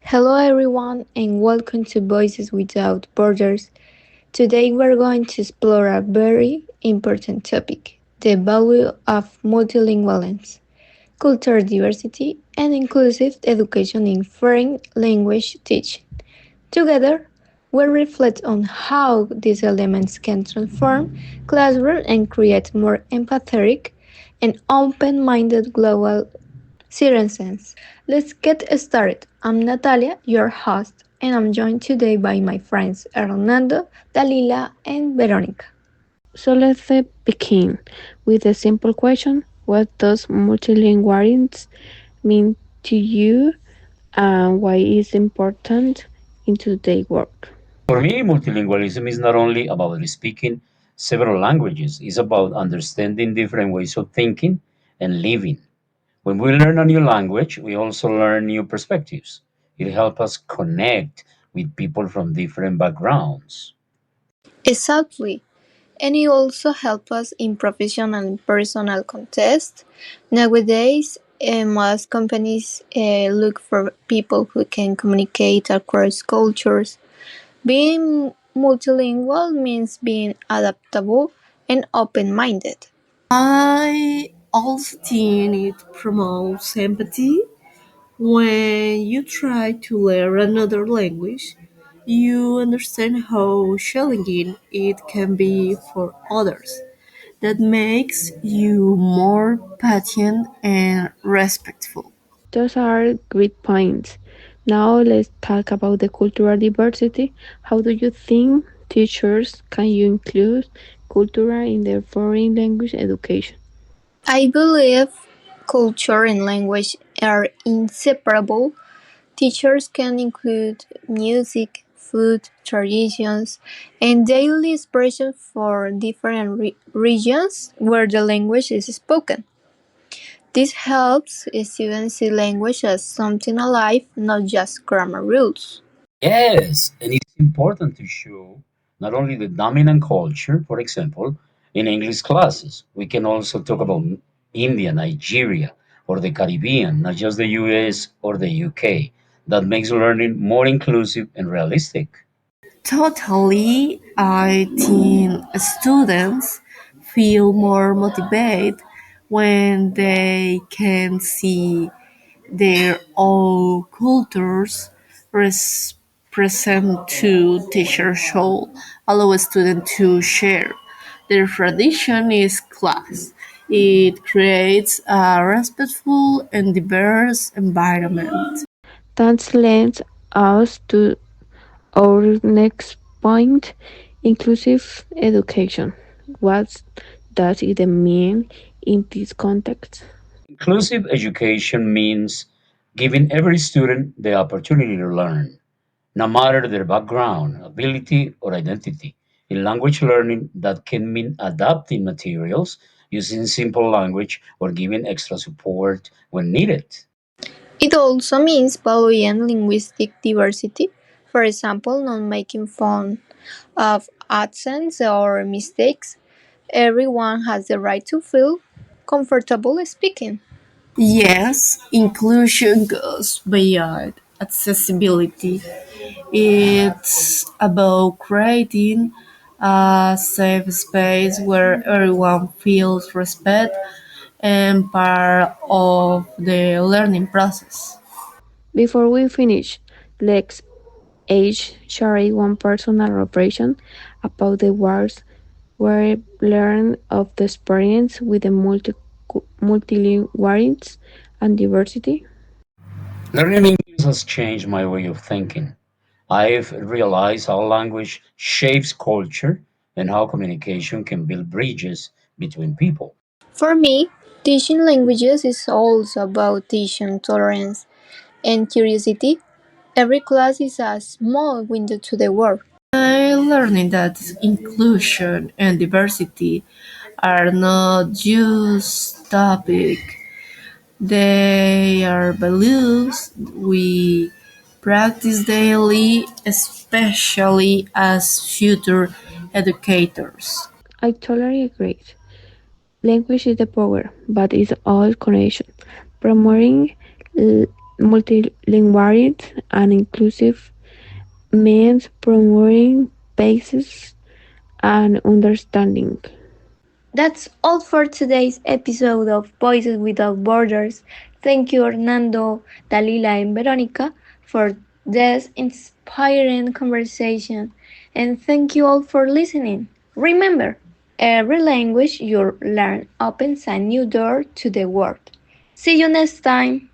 Hello, everyone, and welcome to Voices Without Borders. Today, we're going to explore a very important topic: the value of multilingualness, cultural diversity, and inclusive education in foreign language teaching. Together, we'll reflect on how these elements can transform classrooms and create more empathetic and open minded global citizens. Let's get started. I'm Natalia, your host, and I'm joined today by my friends Hernando, Dalila, and Veronica. So let's begin with a simple question. What does multilingualism mean to you and why is it important in today's work? For me, multilingualism is not only about speaking several languages, it's about understanding different ways of thinking and living. When we learn a new language, we also learn new perspectives. It helps us connect with people from different backgrounds. Exactly. And it also helps us in professional and personal contests. Nowadays, most companies look for people who can communicate across cultures. Being multilingual means being adaptable and open minded. I also think it promotes empathy. When you try to learn another language, you understand how challenging it can be for others. That makes you more patient and respectful. Those are great points. Now let's talk about the cultural diversity. How do you think teachers can you include culture in their foreign language education? I believe culture and language are inseparable. Teachers can include music, food, traditions, and daily expression for different regions where the language is spoken. This helps students see language as something alive, not just grammar rules. Yes, and it's important to show not only the dominant culture, for example, in English classes. We can also talk about India, Nigeria, or the Caribbean, not just the US or the UK. That makes learning more inclusive and realistic. Totally, I think students feel more motivated when they can see their own cultures present to teachers should allow students to share their tradition is class. It creates a respectful and diverse environment. That leads us to our next point, inclusive education. What does it mean in this context? Inclusive education means giving every student the opportunity to learn, no matter their background, ability, or identity. In language learning, that can mean adapting materials, using simple language, or giving extra support when needed. It also means valuing linguistic diversity, for example, not making fun of accents or mistakes. Everyone has the right to feel comfortable speaking. Yes, inclusion goes beyond accessibility. It's about creating a safe space where everyone feels respect and part of the learning process. Before we finish, let's each share one personal reflection about the words we learned of the experience with the multilingualism and diversity. Learning English has changed my way of thinking. I've realized how language shapes culture and how communication can build bridges between people. For me, teaching languages is also about teaching tolerance and curiosity. Every class is a small window to the world. I'm learning that inclusion and diversity are not just topic. They are values we practice daily, especially as future educators. I totally agree. Language is the power, but it's all connection. Promoting Multilinguality and inclusive means promoting basis and understanding. That's all for today's episode of Voices Without Borders. Thank you, Hernando, Dalila, and Veronica, for this inspiring conversation. And thank you all for listening. Remember, every language you learn opens a new door to the world. See you next time.